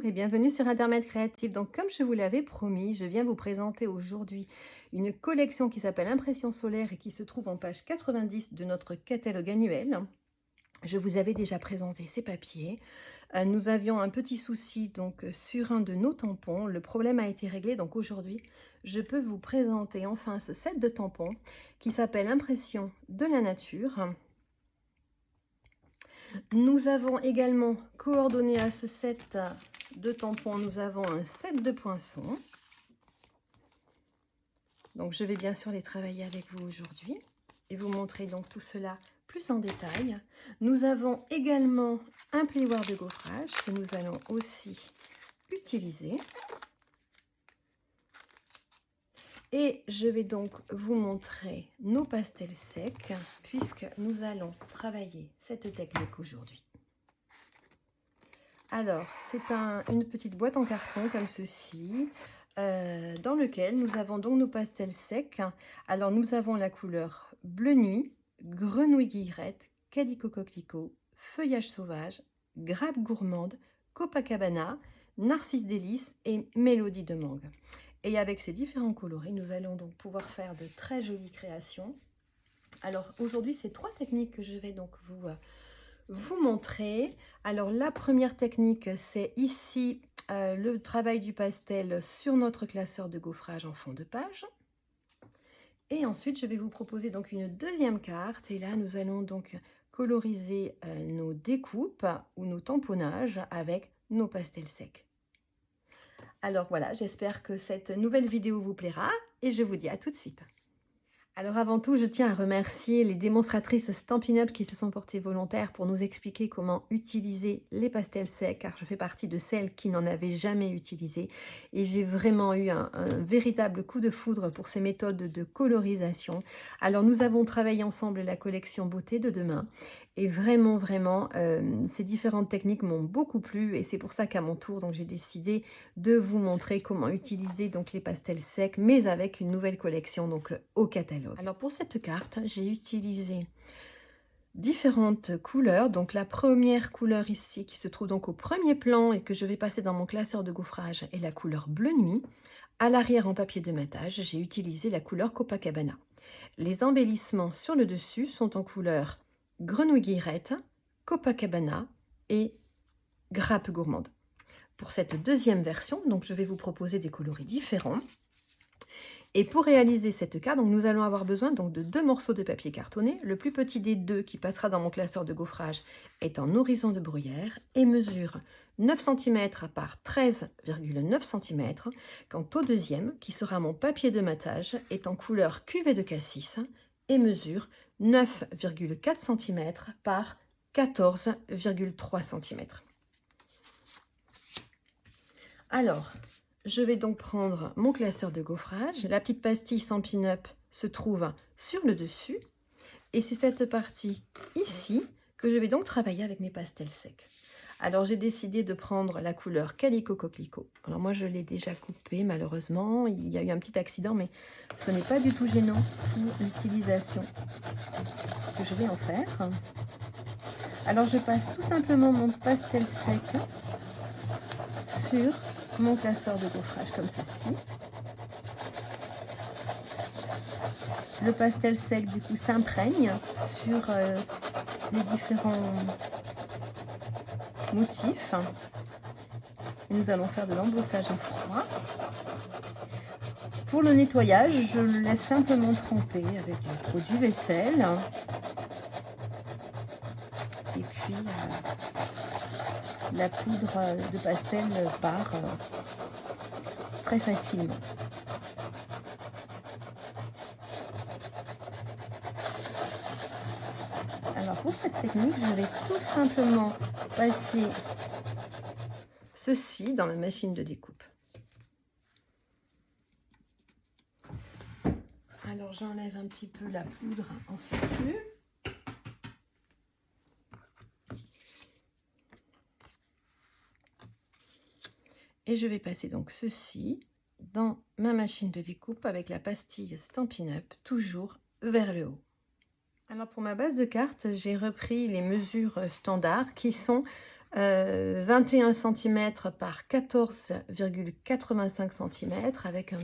Bonjour et bienvenue sur Internet Créatif. Donc comme je vous l'avais promis, je viens vous présenter aujourd'hui une collection qui s'appelle Impression solaire et qui se trouve en page 90 de notre catalogue annuel. Je vous avais déjà présenté ces papiers. Nous avions un petit souci donc sur un de nos tampons. Le problème a été réglé, donc aujourd'hui, je peux vous présenter enfin ce set de tampons qui s'appelle Impression de la nature. Nous avons également coordonné à ce set de tampons, nous avons un set de poinçons. Donc je vais bien sûr les travailler avec vous aujourd'hui et vous montrer donc tout cela plus en détail. Nous avons également un plioir de gaufrage que nous allons aussi utiliser. Et je vais donc vous montrer nos pastels secs puisque nous allons travailler cette technique aujourd'hui. Alors, c'est une petite boîte en carton comme ceci, dans lequel nous avons donc nos pastels secs. Alors, nous avons la couleur bleu nuit, grenouille guillerette, calico coquelicot, feuillage sauvage, grappe gourmande, Copacabana, narcisse délice et mélodie de mangue. Et avec ces différents coloris, nous allons donc pouvoir faire de très jolies créations. Alors, aujourd'hui, c'est 3 techniques que je vais donc vous montrer. Alors la première technique, c'est ici le travail du pastel sur notre classeur de gaufrage en fond de page. Et ensuite, je vais vous proposer donc une deuxième carte. Et là, nous allons donc coloriser nos découpes ou nos tamponnages avec nos pastels secs. Alors voilà, j'espère que cette nouvelle vidéo vous plaira et je vous dis à tout de suite. Alors avant tout, je tiens à remercier les démonstratrices Stampin' Up qui se sont portées volontaires pour nous expliquer comment utiliser les pastels secs, car je fais partie de celles qui n'en avaient jamais utilisé. Et j'ai vraiment eu un véritable coup de foudre pour ces méthodes de colorisation. Alors nous avons travaillé ensemble la collection Beauté de demain. Et vraiment, ces différentes techniques m'ont beaucoup plu. Et c'est pour ça qu'à mon tour, donc j'ai décidé de vous montrer comment utiliser donc les pastels secs, mais avec une nouvelle collection donc au catalogue. Alors pour cette carte, j'ai utilisé différentes couleurs. Donc la première couleur ici qui se trouve donc au premier plan et que je vais passer dans mon classeur de gaufrage est la couleur bleu nuit. À l'arrière en papier de matage, j'ai utilisé la couleur Copacabana. Les embellissements sur le dessus sont en couleur grenouille guillerette, Copacabana et grappe gourmande. Pour cette deuxième version, donc je vais vous proposer des coloris différents. Et pour réaliser cette carte, donc nous allons avoir besoin donc de 2 morceaux de papier cartonné. Le plus petit des 2 qui passera dans mon classeur de gaufrage est en horizon de bruyère et mesure 9 cm par 13,9 cm. Quant au deuxième, qui sera mon papier de matage, est en couleur cuvée de cassis et mesure 9,4 cm par 14,3 cm. Alors, je vais donc prendre mon classeur de gaufrage. La petite pastille Stampin' Up se trouve sur le dessus. Et c'est cette partie ici que je vais donc travailler avec mes pastels secs. Alors, j'ai décidé de prendre la couleur Calico Coquelicot. Alors, moi, je l'ai déjà coupé, malheureusement. Il y a eu un petit accident, mais ce n'est pas du tout gênant pour l'utilisation que je vais en faire. Alors, je passe tout simplement mon pastel sec sur mon classeur de gaufrage comme ceci. Le pastel sec du coup s'imprègne sur les différents motifs. Et nous allons faire de l'embossage à froid. Pour le nettoyage, je le laisse simplement tremper avec du produit vaisselle. Et puis la poudre de pastel part très facilement. Alors pour cette technique, je vais tout simplement passer ceci dans la machine de découpe. Alors j'enlève un petit peu la poudre en surplus. Et je vais passer donc ceci dans ma machine de découpe avec la pastille Stampin' Up, toujours vers le haut. Alors pour ma base de carte, j'ai repris les mesures standards qui sont 21 cm par 14,85 cm avec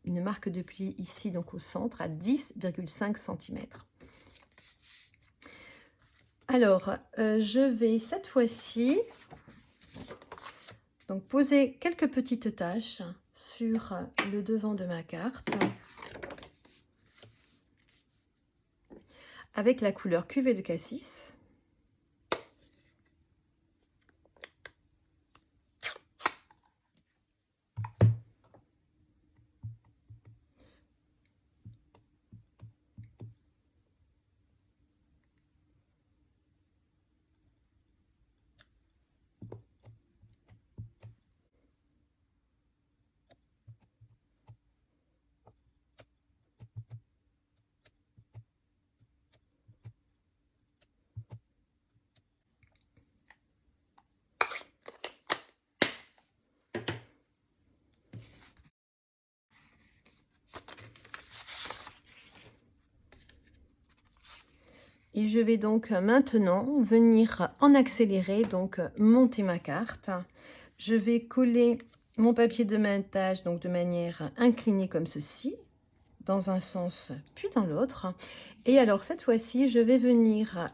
une marque de pli ici donc au centre à 10,5 cm. Alors, je vais cette fois-ci donc poser quelques petites taches sur le devant de ma carte avec la couleur cuvée de cassis. Et je vais donc maintenant venir en accéléré, donc monter ma carte. Je vais coller mon papier de montage donc de manière inclinée comme ceci, dans un sens puis dans l'autre. Et alors cette fois-ci, je vais venir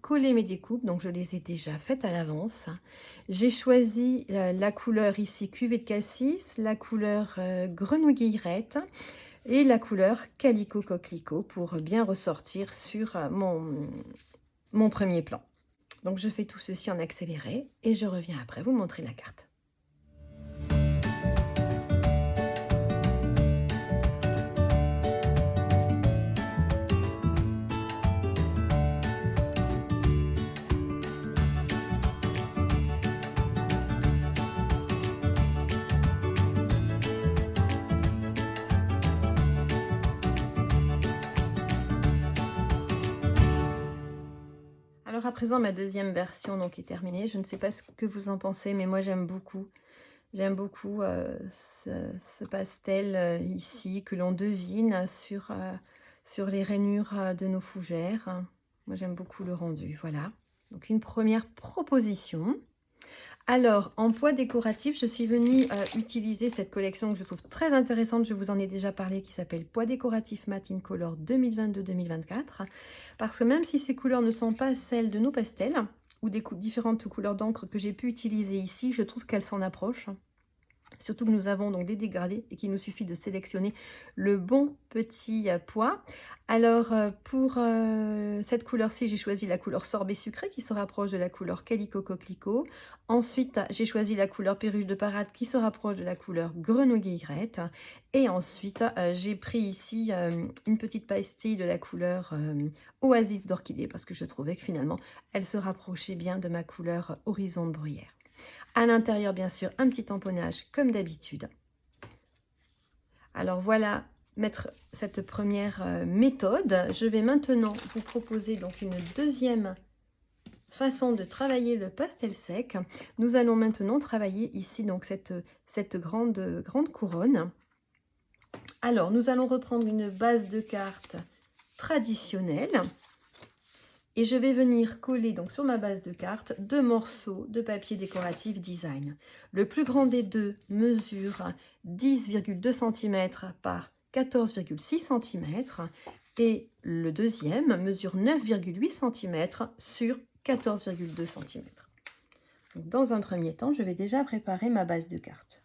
coller mes découpes. Donc je les ai déjà faites à l'avance. J'ai choisi la couleur ici cuvée de cassis, la couleur grenouille guillerette et la couleur calico coquelicot pour bien ressortir sur mon premier plan. Donc je fais tout ceci en accéléré et je reviens après vous montrer la carte. Alors à présent, ma deuxième version donc est terminée. Je ne sais pas ce que vous en pensez, mais moi j'aime beaucoup. J'aime beaucoup ce pastel ici que l'on devine sur les rainures de nos fougères. Moi j'aime beaucoup le rendu, voilà. Donc une première proposition. Alors, en poids décoratif, je suis venue utiliser cette collection que je trouve très intéressante. Je vous en ai déjà parlé, qui s'appelle Poids décoratif Matte in Color 2022-2024. Parce que même si ces couleurs ne sont pas celles de nos pastels, ou des différentes couleurs d'encre que j'ai pu utiliser ici, je trouve qu'elles s'en approchent. Surtout que nous avons donc des dégradés et qu'il nous suffit de sélectionner le bon petit poids. Alors pour cette couleur-ci, j'ai choisi la couleur sorbet sucré qui se rapproche de la couleur calico coquelicot. Ensuite, j'ai choisi la couleur perruche de parade qui se rapproche de la couleur grenouille guillerette. Et ensuite, j'ai pris ici une petite pastille de la couleur oasis d'orchidée parce que je trouvais que finalement, elle se rapprochait bien de ma couleur horizon de bruyère. À l'intérieur, bien sûr, un petit tamponnage comme d'habitude. Alors voilà, mettre cette première méthode. Je vais maintenant vous proposer donc une deuxième façon de travailler le pastel sec. Nous allons maintenant travailler ici donc cette grande couronne. Alors, nous allons reprendre une base de carte traditionnelle. Et je vais venir coller donc sur ma base de carte 2 morceaux de papier décoratif design. Le plus grand des deux mesure 10,2 cm par 14,6 cm et le deuxième mesure 9,8 cm sur 14,2 cm. Donc, dans un premier temps, je vais déjà préparer ma base de carte.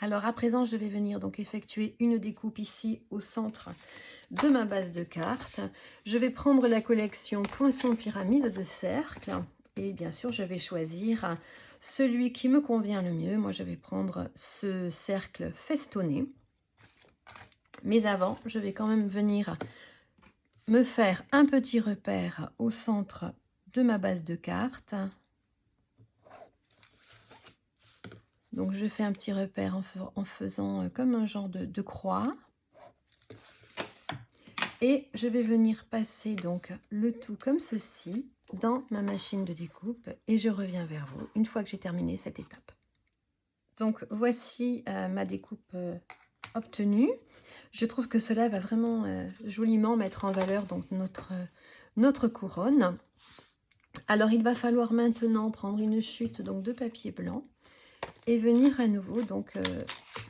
Alors à présent, je vais venir donc effectuer une découpe ici au centre de ma base de carte. Je vais prendre la collection Poinçon pyramide de cercle et bien sûr, je vais choisir celui qui me convient le mieux. Moi, je vais prendre ce cercle festonné. Mais avant, je vais quand même venir me faire un petit repère au centre de ma base de cartes. Donc, je fais un petit repère en faisant comme un genre de croix. Et je vais venir passer donc le tout comme ceci dans ma machine de découpe et je reviens vers vous une fois que j'ai terminé cette étape. Donc voici ma découpe obtenue. Je trouve que cela va vraiment joliment mettre en valeur donc notre couronne. Alors il va falloir maintenant prendre une chute donc de papier blanc et venir à nouveau donc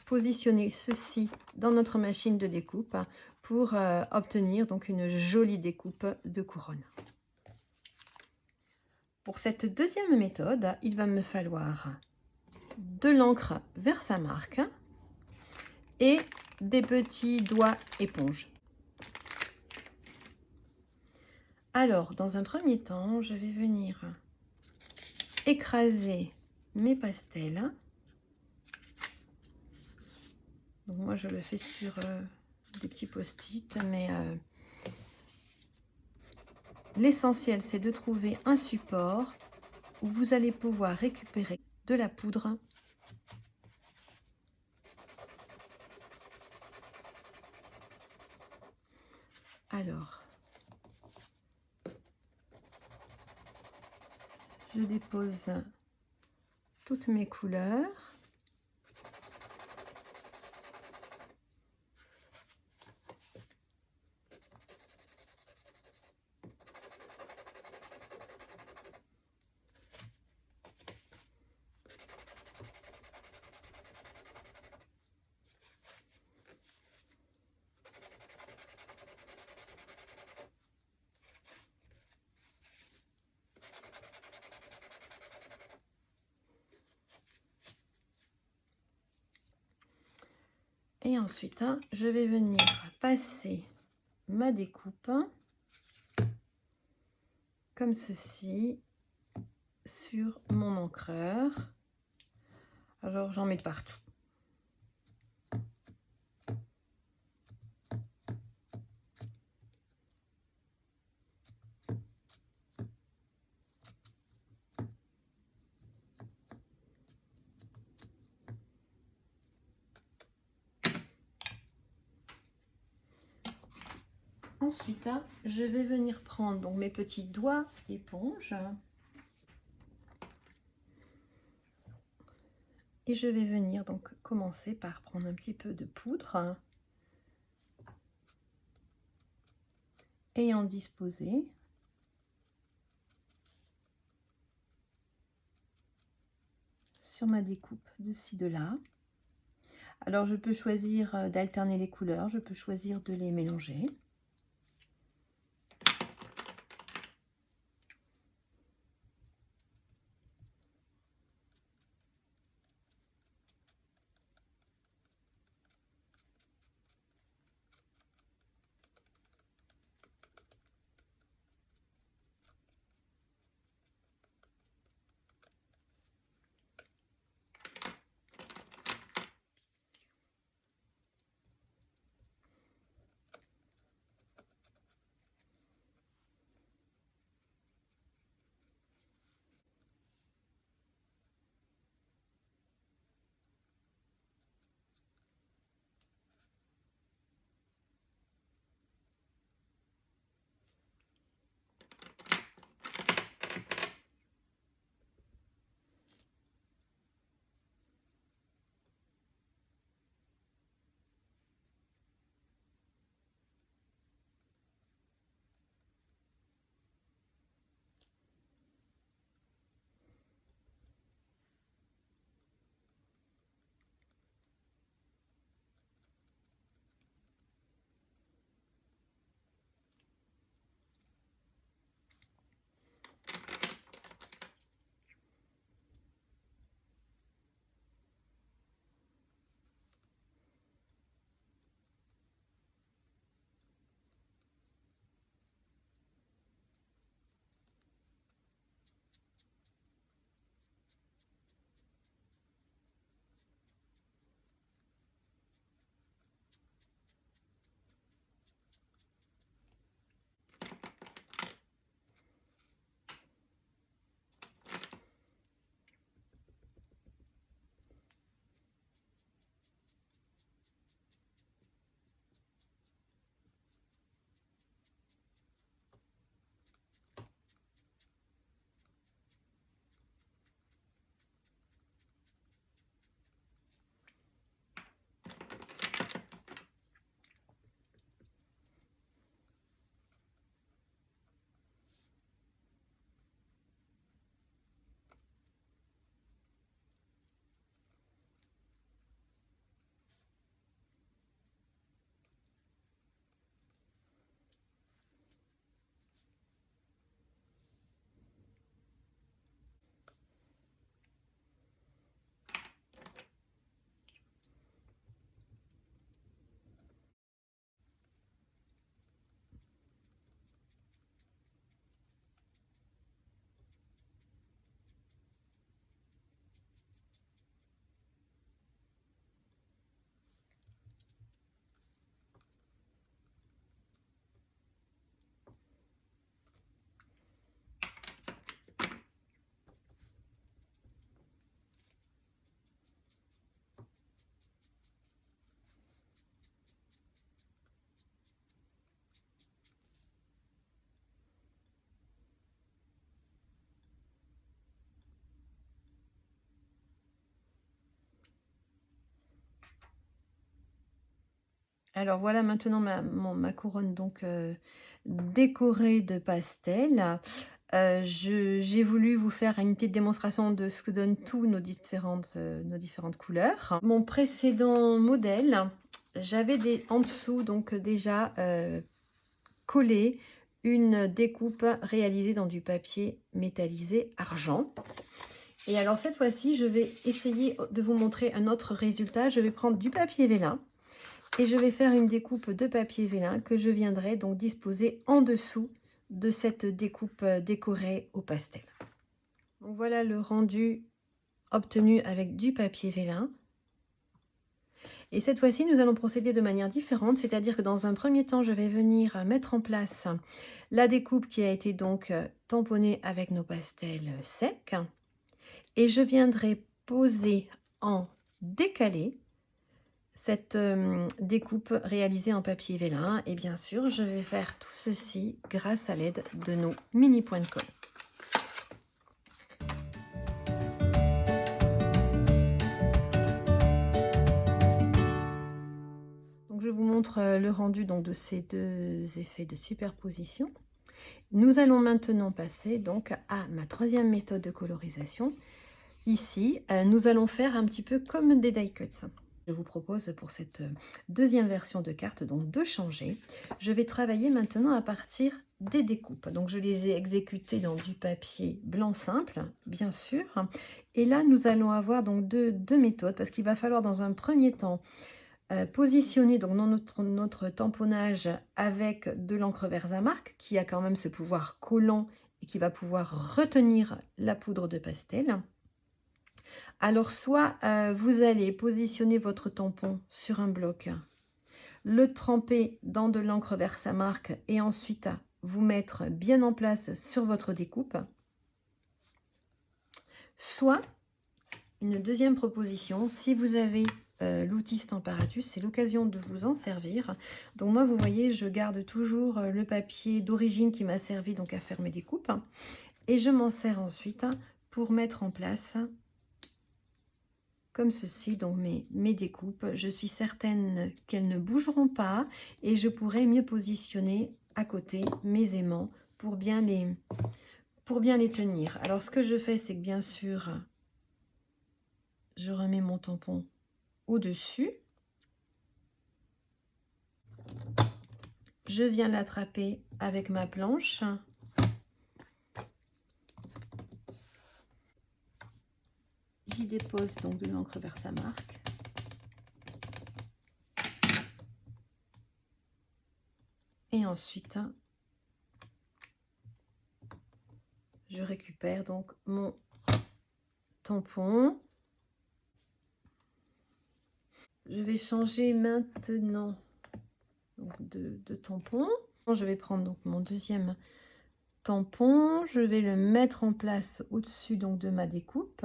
positionner ceci dans notre machine de découpe pour obtenir donc une jolie découpe de couronne. Pour cette deuxième méthode, il va me falloir de l'encre Versamark et des petits doigts éponge. Alors, dans un premier temps, je vais venir écraser mes pastels. Donc moi, je le fais sur des petits post-it, mais l'essentiel, c'est de trouver un support où vous allez pouvoir récupérer de la poudre. Alors, je dépose toutes mes couleurs. Et ensuite, je vais venir passer ma découpe comme ceci sur mon encreur. Alors, j'en mets partout. Ensuite, je vais venir prendre donc mes petits doigts éponge et je vais venir donc commencer par prendre un petit peu de poudre et en disposer sur ma découpe de ci de là. Alors je peux choisir d'alterner les couleurs, je peux choisir de les mélanger. Alors voilà maintenant ma couronne donc décorée de pastel. J'ai voulu vous faire une petite démonstration de ce que donnent tous nos différentes couleurs. Mon précédent modèle, j'avais en dessous donc déjà collé une découpe réalisée dans du papier métallisé argent. Et alors cette fois-ci, je vais essayer de vous montrer un autre résultat. Je vais prendre du papier vélin et je vais faire une découpe de papier vélin que je viendrai donc disposer en dessous de cette découpe décorée au pastel. Donc voilà le rendu obtenu avec du papier vélin. Et cette fois-ci, nous allons procéder de manière différente, c'est-à-dire que dans un premier temps, je vais venir mettre en place la découpe qui a été donc tamponnée avec nos pastels secs. Et je viendrai poser en décalé cette découpe réalisée en papier vélin. Et bien sûr, je vais faire tout ceci grâce à l'aide de nos mini points de colle. Donc je vous montre le rendu donc, de ces deux effets de superposition. Nous allons maintenant passer donc à ma troisième méthode de colorisation. Ici, nous allons faire un petit peu comme des die cuts. Je vous propose pour cette deuxième version de carte donc de changer. Je vais travailler maintenant à partir des découpes. Donc je les ai exécutées dans du papier blanc simple, bien sûr. Et là, nous allons avoir donc deux méthodes parce qu'il va falloir dans un premier temps positionner donc notre tamponnage avec de l'encre Versamark qui a quand même ce pouvoir collant et qui va pouvoir retenir la poudre de pastel. Alors, soit vous allez positionner votre tampon sur un bloc, le tremper dans de l'encre Versamark et ensuite vous mettre bien en place sur votre découpe. Soit, une deuxième proposition, si vous avez l'outil Stamparatus, c'est l'occasion de vous en servir. Donc moi, vous voyez, je garde toujours le papier d'origine qui m'a servi donc à faire mes découpes. Et je m'en sers ensuite pour mettre en place comme ceci, donc mes découpes. Je suis certaine qu'elles ne bougeront pas et je pourrai mieux positionner à côté mes aimants pour bien les tenir. Alors ce que je fais, c'est que bien sûr, je remets mon tampon au-dessus. Je viens l'attraper avec ma planche. J'y dépose donc de l'encre Versamark. Et ensuite, je récupère donc mon tampon. Je vais changer maintenant de tampon. Je vais prendre donc mon deuxième tampon. Je vais le mettre en place au-dessus donc de ma découpe.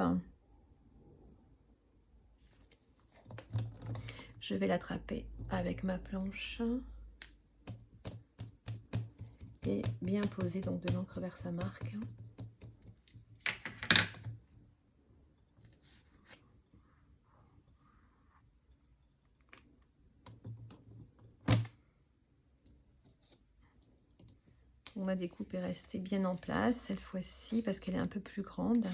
Je vais l'attraper avec ma planche et bien poser donc de l'encre Versamark. Ma découpe est restée bien en place cette fois-ci parce qu'elle est un peu plus grande.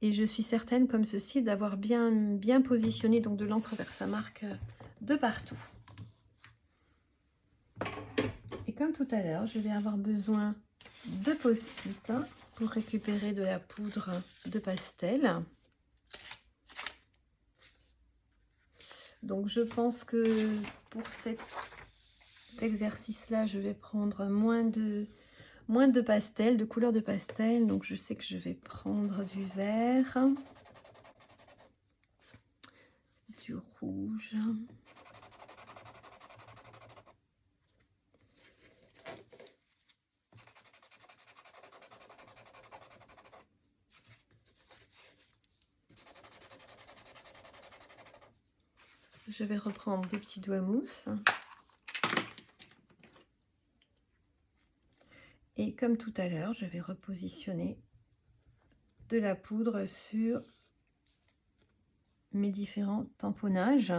Et je suis certaine, comme ceci, d'avoir bien positionné donc de l'encre Versamark de partout. Et comme tout à l'heure, je vais avoir besoin de post-it pour récupérer de la poudre de pastel. Donc je pense que pour cet exercice-là, je vais prendre moins de pastel, de couleur de pastel. Donc je sais que je vais prendre du vert, du rouge, je vais reprendre des petits doigts mousse. Et comme tout à l'heure, je vais repositionner de la poudre sur mes différents tamponnages.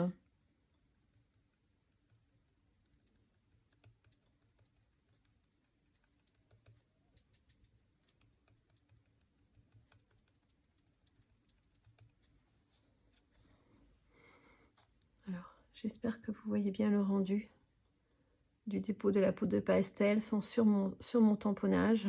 J'espère que vous voyez bien le rendu du dépôt de la poudre de pastel sont sur mon tamponnage.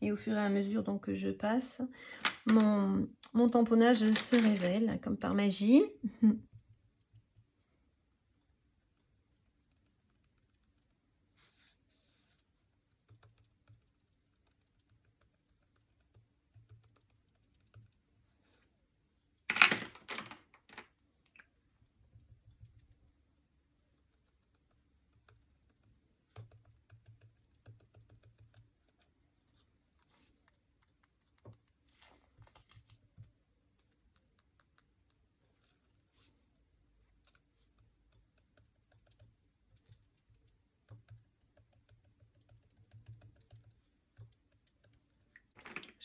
Et au fur et à mesure donc que je passe, mon tamponnage se révèle comme par magie.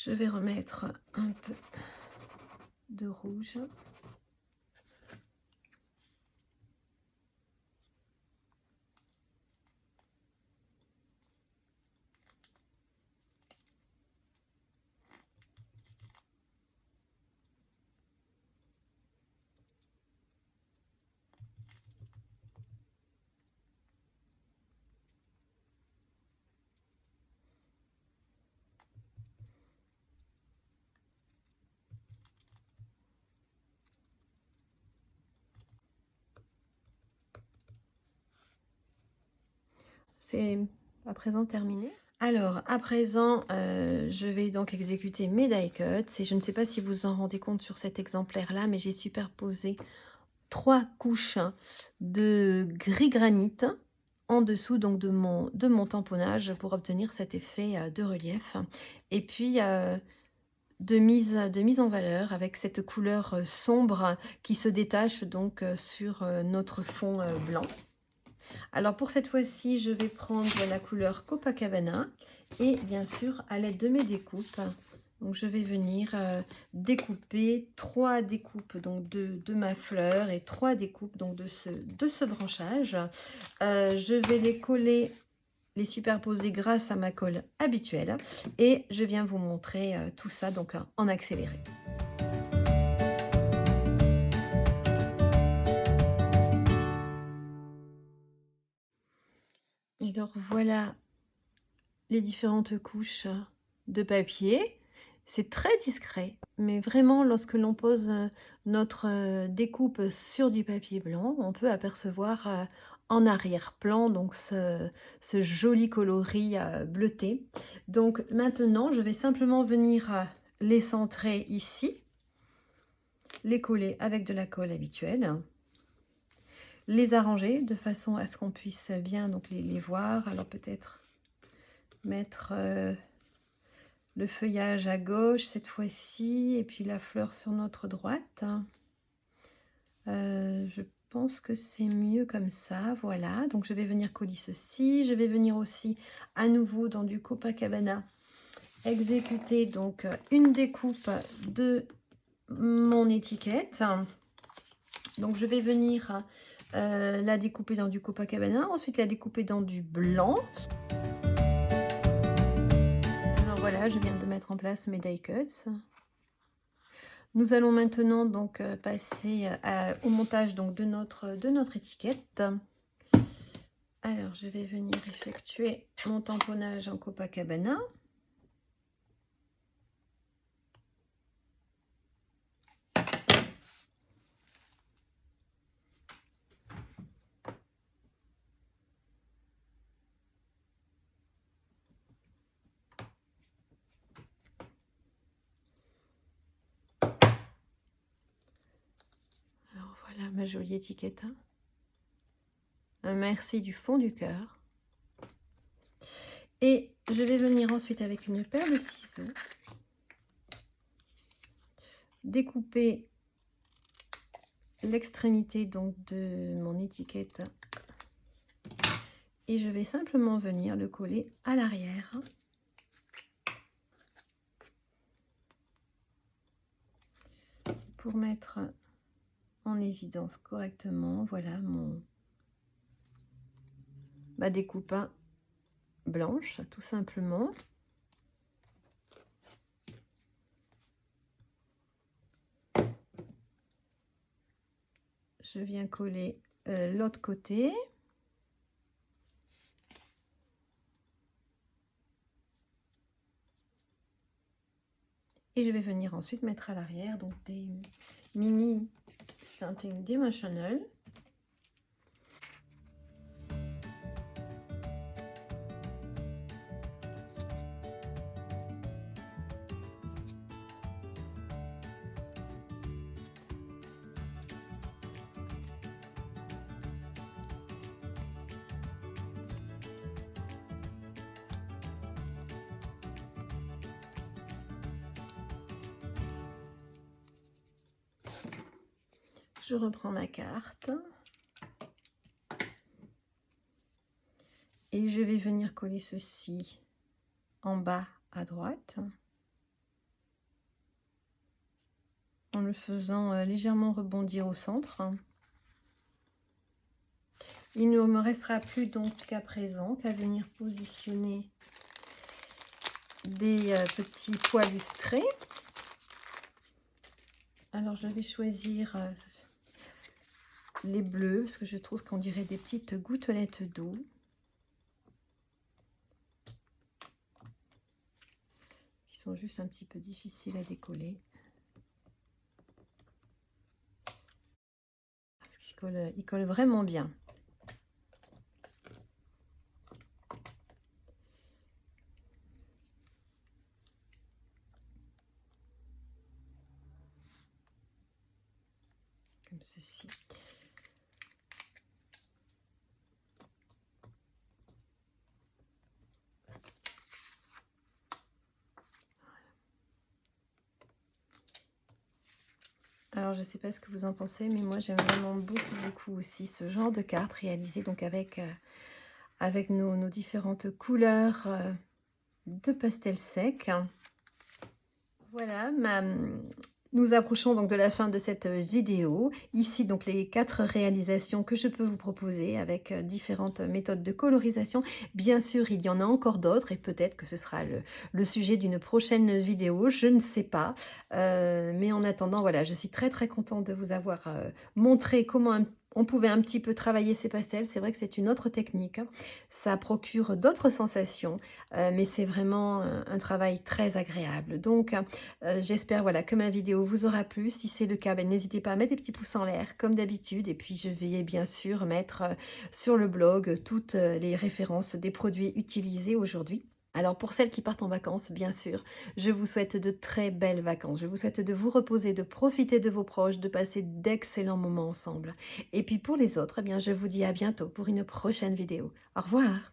Je vais remettre un peu de rouge. C'est à présent terminé. Alors, à présent, je vais donc exécuter mes die cuts. Et je ne sais pas si vous vous en rendez compte sur cet exemplaire-là, mais j'ai superposé 3 couches de gris granit en dessous donc de mon tamponnage pour obtenir cet effet de relief. Et puis, de mise en valeur avec cette couleur sombre qui se détache donc sur notre fond blanc. Alors pour cette fois-ci, je vais prendre la couleur Copacabana et bien sûr à l'aide de mes découpes, donc je vais venir découper 3 découpes donc de ma fleur et 3 découpes donc de ce branchage. Je vais les coller, les superposer grâce à ma colle habituelle et je viens vous montrer tout ça donc en accéléré. Et alors voilà les différentes couches de papier. C'est très discret, mais vraiment lorsque l'on pose notre découpe sur du papier blanc, on peut apercevoir en arrière-plan donc ce joli coloris bleuté. Donc maintenant, je vais simplement venir les centrer ici, les coller avec de la colle habituelle, les arranger de façon à ce qu'on puisse bien donc les voir. Alors peut-être mettre le feuillage à gauche cette fois-ci et puis la fleur sur notre droite. Je pense que c'est mieux comme ça, voilà. Donc je vais venir coller ceci, je vais venir aussi à nouveau dans du Copacabana exécuter donc une découpe de mon étiquette. Donc je vais venir la découper dans du Copacabana, ensuite la découper dans du blanc. Voilà, je viens de mettre en place mes die cuts. Nous allons maintenant donc passer au montage donc de notre étiquette. Alors, je vais venir effectuer mon tamponnage en Copacabana. Alors voilà ma jolie étiquette. Un merci du fond du cœur. Et je vais venir ensuite avec une paire de ciseaux découper l'extrémité donc de mon étiquette et je vais simplement venir le coller à l'arrière. pour mettre en évidence correctement, voilà, ma découpe blanche, tout simplement. Je viens coller l'autre côté. Et je vais venir ensuite mettre à l'arrière donc des mini stamping dimensional. Je reprends ma carte et je vais venir coller ceci en bas à droite en le faisant légèrement rebondir au centre. Il ne me restera plus donc qu'à présent qu'à venir positionner des petits pois lustrés. Alors je vais choisir les bleus parce que je trouve qu'on dirait des petites gouttelettes d'eau. Qui sont juste un petit peu difficiles à décoller. Parce qu'ils collent vraiment bien. Comme ceci. Alors, je ne sais pas ce que vous en pensez, mais moi, j'aime vraiment beaucoup aussi ce genre de carte réalisée donc avec nos différentes couleurs de pastel sec. Voilà, nous approchons donc de la fin de cette vidéo. Ici, donc, les 4 réalisations que je peux vous proposer avec différentes méthodes de colorisation. Bien sûr, il y en a encore d'autres et peut-être que ce sera le sujet d'une prochaine vidéo. Je ne sais pas. Mais en attendant, voilà, je suis très contente de vous avoir montré comment on pouvait un petit peu travailler ces pastels. C'est vrai que c'est une autre technique. Ça procure d'autres sensations, mais c'est vraiment un travail très agréable. Donc, j'espère voilà, que ma vidéo vous aura plu. Si c'est le cas, ben, n'hésitez pas à mettre des petits pouces en l'air comme d'habitude. Et puis je vais bien sûr mettre sur le blog toutes les références des produits utilisés aujourd'hui. Alors pour celles qui partent en vacances, bien sûr, je vous souhaite de très belles vacances. Je vous souhaite de vous reposer, de profiter de vos proches, de passer d'excellents moments ensemble. Et puis pour les autres, eh bien, je vous dis à bientôt pour une prochaine vidéo. Au revoir!